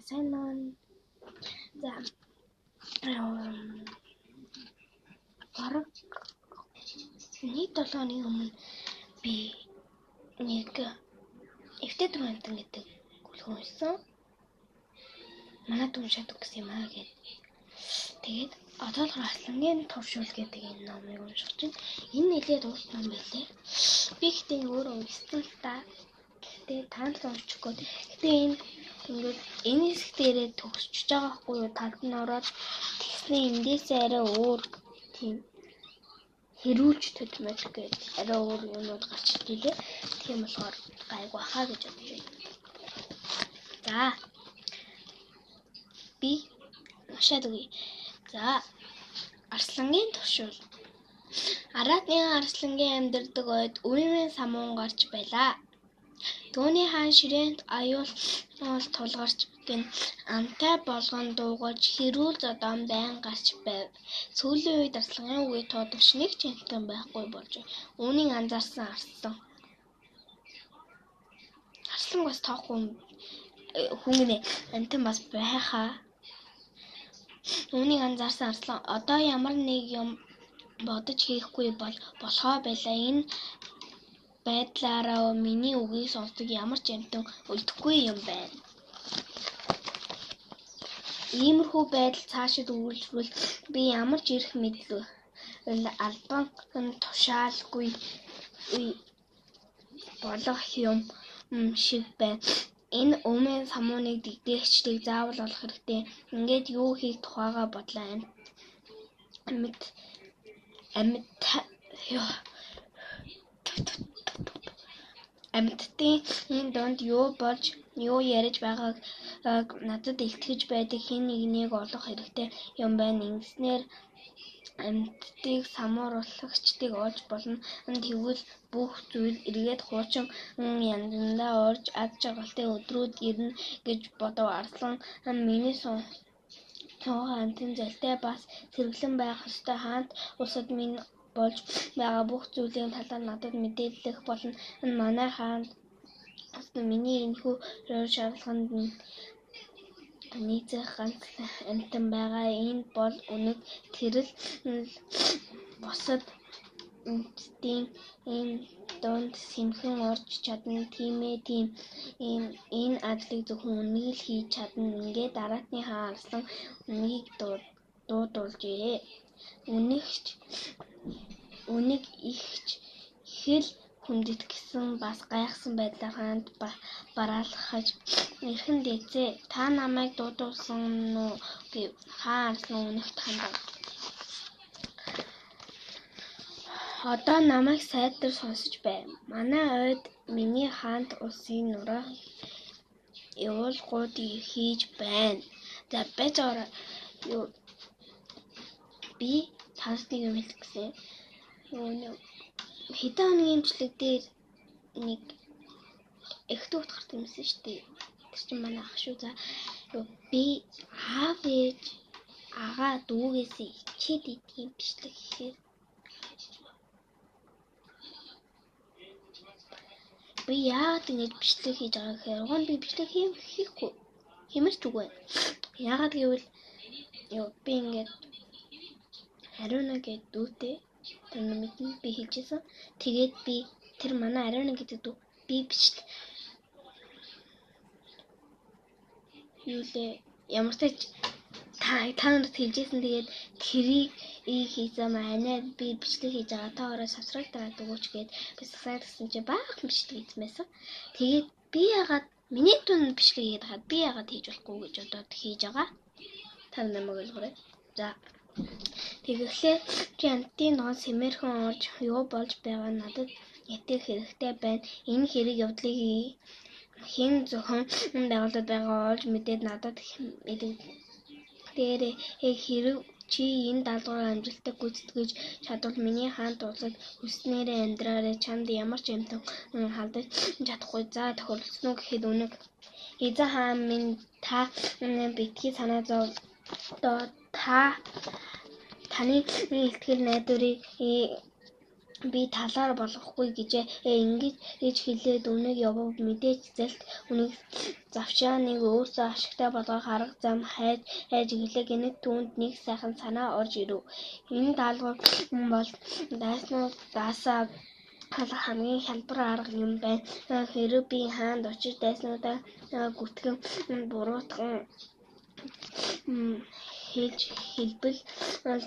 сайн байна. За. Бараг нэг 7 өдрийн өмнө би нэг эвтэтрүүнт гэдэг гүлгэн уншсан. Манай дүншаад өгсөн юм аа гэд. Тэгээд одоо л Аслангийн туршуул гэдэг энэ номыг уншиж байна. Энэ нэлээд уус ном байлээ. Би гэхдээ өөрөө уншсан л та. Гэхдээ таанд уншчихгүй. Гэхдээ ингээд энэ хэсэг дээрээ төгсөж байгаа хгүй юу? Талд нь ороод тэгснэ эндээсээ арай өөр тийм хэрүүлж төдмөж гээд арай өөр юмуд гарч ирлээ. Тийм болохоор гайгүй хаа гэж бодож байна. За. Би уншаад өгье. За. Арслангийн туршуул. Аратны арслангийн амьдардаг ойд үеийн самуун гарч байлаа. Төвний хаан ширээнд аюул тулгарч гин амтай болгон дуугаж хэрүүл зодон байн гарч байв. Сүүлийн үед арслангийн үгээ тоодогч нэг ч амтан байхгүй болж үүнийг анзаарсан арслан. Арслан бас тоохгүй хүн амтан бас байхаа. Үүнийг анзаарсан арслан одоо ямар нэг юм бодож хийхгүй болохоо байлаа. Энэ байдлаараа миний үгийг сонсдог ямар ч амтан үлдэхгүй юм байна. Иймэрхүү байдал цаашид үргэлжлвэл би ямар ч эрх мэдэл албан тушаалгүй болох юм шиг байна. Энэ өмнө самууныг дэгдээгчдийг заавал олох хэрэгтэй. Ингээд юу хийх тухайгаа бодлоо амьтдын энэ донд юу болж юу ярьж байгааг надад илтгэж байдаг хэн нэгнийг олох хэрэгтэй юм байна. Ингэснээр амьтдыг самууруулагчдыг олж болно. Тэгвэл бүх зүйл эргээд хуучин янзандаа орж ад жаргалтай өдрүүд ирнэ гэж бодов арслан. Миний суугаа амтэн залтай бас сэргэлэн байх ёстой. Хаант усад минь болж байгаа бүх зүйлийн талаар надад мэдээлэх болно. Манай хаанд миний энэхүү шаардлаганд нийцэх ганц амтан байгаа. Энэ бол үнэг. Тэр л бусад амьтдын энэ донд сэмхэн орж чадна. Тийм ээ тийм. Энэ ажлыг зөвхөн үнэг л хийж чадна. Ингээд Аратны хаан арслан үнийг дуудуулжээ. Үнэг ихч их л хүндэт гисэн бас гайхсан байдлаар хаанд бараалхаж эрхэн дээцээ. Та намайг дуудуулсан уу гэв. Хаан арслан үнэгт хандав. Одоо намайг сайтар сонсож бай. Манай ойд миний хаант улсын нураа явуулгууд хийж байна. За бэжороо юу би тасныг юм хэлэх гэсэн. Хэдэн хоногийн имжлэг дээр нэг их төвт гарт юмсэн шүү дээ. Тэр чинь манай ах шүү. За би аав ээж агаа дүүгээс ичээд идэх имжлэг гэхээр би яагаад ингэж бичлэг хийж байгаа гэхээр угаан би бичлэг хийхгүй хэмэрч үгүй. Яагаад гэвэл би ингэж Ариуна гэдэг дүүтэй тэр мэднэ би хэлжсэн. Тэгээд би тэр манай Ариуна гэдэг дүү би бичлэг юулээ ямар ч та нарт хэлжсэн. Тэгээд тэрийг хийсэн манай би бичлэг хийж байгаа. Та ороо савсраг дараад өгөөч гээд би сасаад гэсэн чи баах бичлэг хийсэн. Тэгээд би ягаад миний дүн бичлэг хийгээд хаад би ягаад хийж болохгүй гэж бодоод хийж байгаа. Та намайг ойлгоорой. За тэгэхээр чи амтын нон сэмэрхэн орж юу болж байгаа надад ятгах хэрэгтэй байна. Энэ хэрэг явдлыг хэн зөвхөн байгууллагад байгаа олж мэдээд надад дээрээ хэрэг чи энэ даалгавраа амжилттай гүйцэтгэж чадвал миний хаант улсад хүснээрээ амьдраарай. Чамд ямар ч амтан халдаж чадахгүй. За тохиолдсон уу гэхэд үнэг. Эзэн хаан минь та битгий санаа зов. Таны ихтгэл найдварыг би талаар болгохгүй гэжээ. Ингэж хэлээд үнэг явав мэдээж зэлт үнийг завшаа нэг өөрсөө ашигтай болгох арга зам хайж ирлээ. Гэнэт түүнд нэг сайхан санаа орж ирэв. Энэ даалгавар бол дайснуудаасаа хамгийн хялбар арга юм байна. Хэрэв би хаанд очиж дайснуудаа гүтгэн буруутган хэлбэл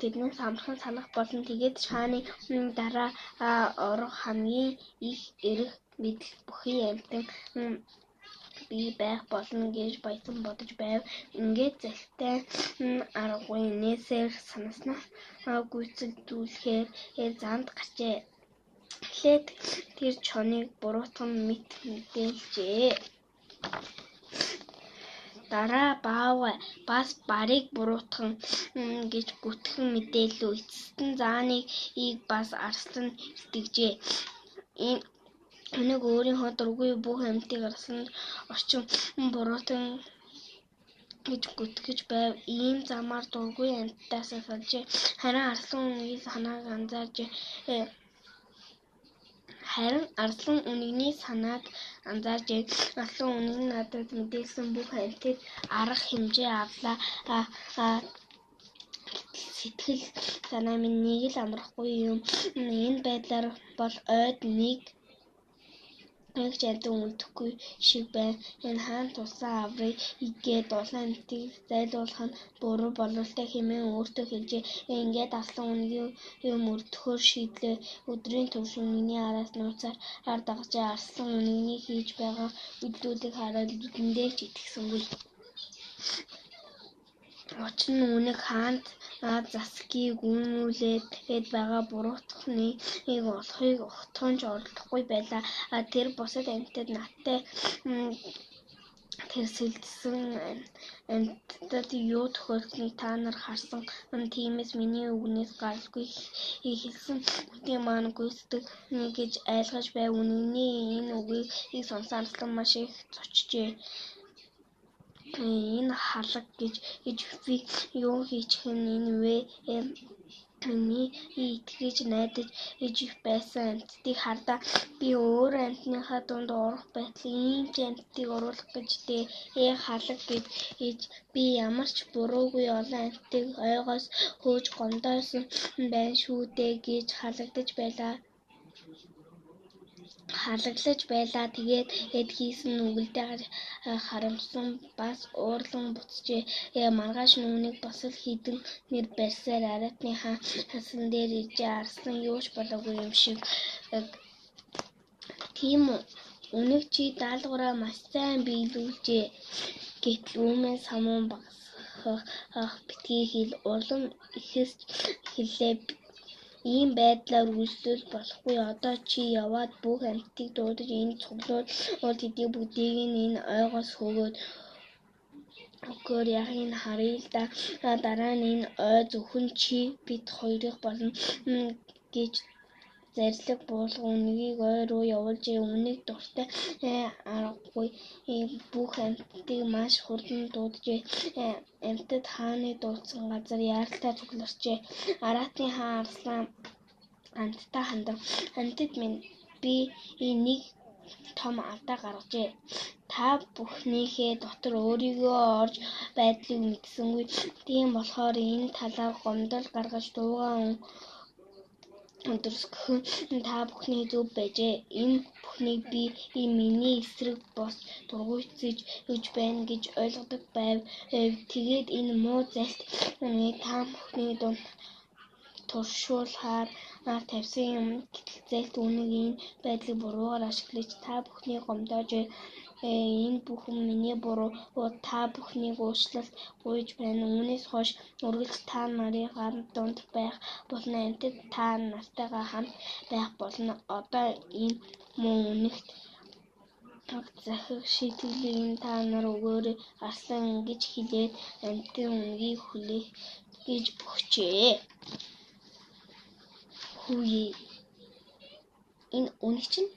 тэднээс амархан салах болно. Тэгээд шааны дараа орох хамгийн их эрх мэдэх бүхий амьтан би байх болно гэж баясан бодож байв. Ингээд зэлтэй аргагүй нээсээр санааснаа гүйцэлдүүлэхээр замд гарчээ. Эхлээд тэр чоныг буруутган мэдээлжээ. Дараа бас барыг буруутган гэж гүтгэн мэдээлв. Эцэст нь зааныг бас арслан итгэжээ. Үнэг өөрийнхөө дургүй бүх амьтыг арслан орчин буруутган гэж гүтгэж байв. Ийм замаар дургүй амьтдаас салжээ. Харин арслан үнэний санааг анзааржээ. Арслан үнэг нь надад мэдээлсэн бүх амьтад арга хэмжээ авлаа. Сэтгэл санаа минь нэг л амархгүй юм. Энэ байдлаар бол ойд нэг ч амьтан үлдэхгүй шиг байна. Энэ хаан тусаа аврыг игээд олон амьтыг зайлуулах нь буруу бололтой хэмээн өөртөө хэлжээ. Ингээд арслан үнэнийг мөрдөхөөр шийдлээ. Өдрийн турш үнэний араас нууцаар дагажээ. Арслан үнэний хийж байгаа үйлдэлүүдийг хараад нүдэндээ ч итгэсэнгүй. Учир нь үнэг хаанд засгийг үнүүлээд байгаа буруутганыг олохыг огтхон ч оролдохгүй байлаа. Тэр бусад амьтад надтай тэрсэлдсэн амьтад юу тохиолдсныг та нар харсан. Тиймээс миний үгнээс гаралгүй хэлсэн үгтийн маань гүйцэтгэв гэж айлгаж байв. Үнэний энэ үгийг сонссон арслан маш их зочжээ. Энэ халаг гэж би юу хийчих нь вэ? Миний итгэж найдаж байсан амьтдыг хардаа би өөр амьтныхаа дунд орох байтал ийм ч амьтдыг оруулах гэж халаг гэж би ямар ч буруугүй олон амьтдыг ойгоос хөөж гомдоосон байна шүү дээ гэж халаглаж байлаа. Тэгээд хийсэн үгэлдээ харамсан бас уурлан буцжээ. Маргааш нүунийг бас л хэдэн нэр барьсаар ариутны хаан хасан дээр иржээ. Арслан юу ч болоогүй юм шиг. Тийм үү? Үнэг чи даалгавраа маш сайн биелүүлжээ. Гэтэл үүмээ самуун багасгах битгий хэл улам ихэсч эхэллээ. Ийм байдлаар үргэлжлүүл болохгүй. Одоо чи яваад бүх амьтдыг дуудаж энэ цуглуул хэдий бүгдийг энэ ойгоос өгөөр яахыг харъя л да. Дараа нь энэ ой зөвхөн чи бид хоёрыг болно гэж зарлиг буулга үнэгийг ой руу явуулжээ. Үнэг дуртай аргагүй бүх амьтдыг маш хурдан дууджээ. Амьтад хааны дуудсан газар яаралтай цугларчээ. Ариутны хаан арслан амьтдаа хандав. Амьтад минь би нэг том алдаа гаргажээ. Та бүхнийхээ дотор өөрийгөө орж байдлыг мэдсэнгүй. Тийм болохоор энэ талаар гомдол гаргаж дуугаа өндөрсгөх нь та бүхний зөв байжээ. Энэ бүхнийг би миний эсрэг бос дургуйтгаж байна гэж ойлгодог байв. Тэгээд энэ муу залт та бүхний дунд туршуулахаар тавьсан юм. Гэтэл залт үнэг энэ байдлыг буруугаар ашиглаж та бүхнийг гомдоожээ. Энэ бүхэн миний буруу. Та бүхнийг уучлалт гуйж байна. Үүнээс хойш үргэлж та нарын дунд байх болно. Амьтад та нартайгаа хамт байх болно. Одоо энэ муу үнэгт захих шийдлийг та нар өгөөрэй. Арслан ингэж хэлээд амьтдын үнэгийг хүлээх гэж өгчээ. Хүүе. Энэ үнэг чинь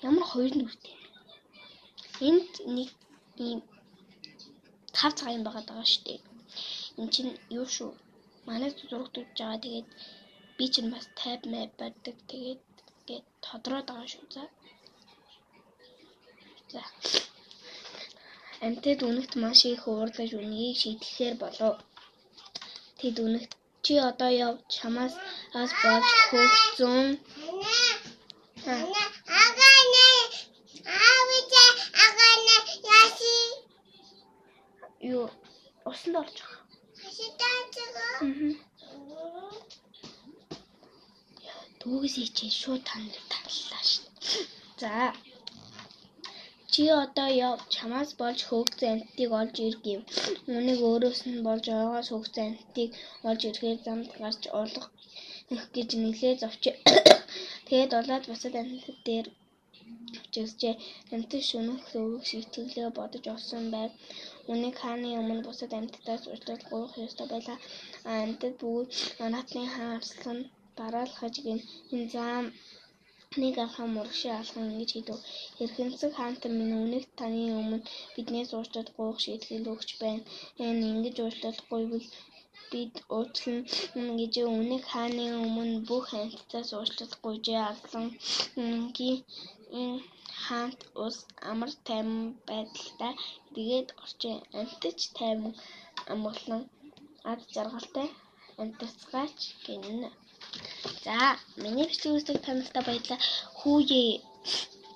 ямар хоёр нүртэй юм. Энд нэг ийм 5 цаг юм байгаа шүү дээ. Энд чинь юу шүү? Манай зураг дүүж байгаа. Тэгээд би чинь бас тайп мэп барьдаг. Тэгээд гэд тодроод байгаа шүү. За. Амьтад үнэгт маш их уурлаж үнийг шийдэхээр болов. Тэд үнэгт чи одоо яв чамаас болж хөгцөн. Юу усанд орж байгаа. Дүүгээс ичээ шууд танд таллаа шүү. За. Чи одоо яв чамаас болж хөгцөн амьтдыг олж ир гэв. Үнийг өөрөөс нь болж ойгоос хөгцөн амьтдыг олж ирэхээр замд гарч орлох гэж нэлээ зовчээ. Тэгээд улаад бусад амьтад дээр чигсжээ. Амьтад шүнх өвөг шийтгэлээ бодож олсон байв. Үнийг хааны өмнө бусад амьтдаас уучлал гуйх ёстой байлаа. Амьтад бүгд наатны хаан арслан дараалхаж гин энэ зам нэг алхам урагшаа алхам ингэж хийдв. Хэрхэнсэг хаантар минь үнэгт таны өмнө биднээс уучлал гуйх шийтгэл өгч байна. Энэ ингэж уучлал гуйвал бид уучлана гэж үнэг хааны өмнө бүх амьтдаас уучлал гуйжээ. Алдангийн хаант ус амар тайван байдалтай эргээд орчээ. Амьтад тайван амгалан ад жаргалтай амьтацгаач гэнэ. За, миний бичлэгийг үздэг та нартай баярлалаа. Хүүе.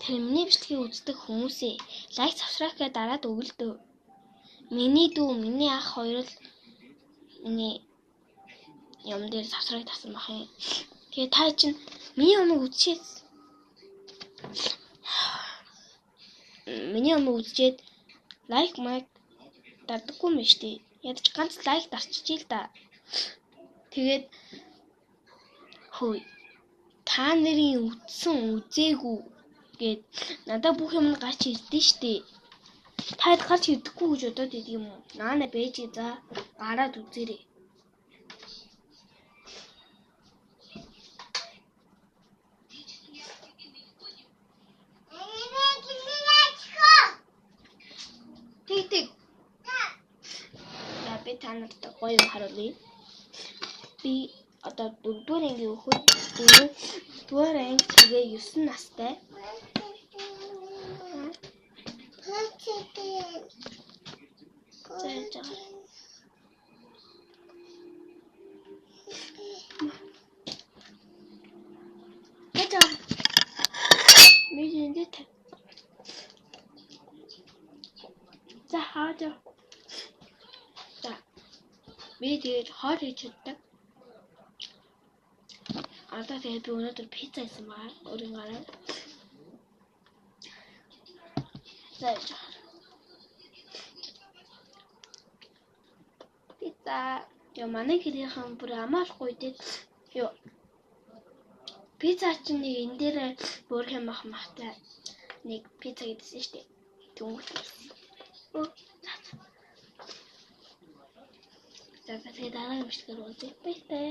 Тэр миний бичлэгийг үздэг хүмүүсээ лайк, subscribe гээ дараад өгөлдөө. Миний дүү, миний ах хоёр л миний юм дээр subscribe тасан бах юм. Тэгээ та чинь миний юмыг үзчихээс. Миний юмыг үзчихэд лайк дардаггүй юм шүү дээ. Ядаж ганц лайк дарччихъя л да. Тэгээд хөөе. Та нарын үзсэн үзээгүй гэд надад бүх юм гарч ирдэ штэ. Таад гарч ирдэггүй гэж бодоод идэв юм уу? Наана бэж за гараад үзээрэй. Тэг. Би та нарт гоё харуулъя. Би одоо 4-р ангийн хүүхэд 4-р анги тэгээ 9 настай. За хаажаа. За. Би тэгээд хоол хийж чаддаг. Одоо тэгээд би өнөөдөр пицца хийсэн байгаа. Өөрийн гараа. За. Пицца. Яа манай гэрийнхэн бүр амаалахгүй дээ. Йоо. Пицца чинь нэг энэ дээр бүр хэм махтай нэг пицца гэдсэн шүү дээ. Түнх. За тэгээд дараа нь бичлэгээр үзье. Баяртай.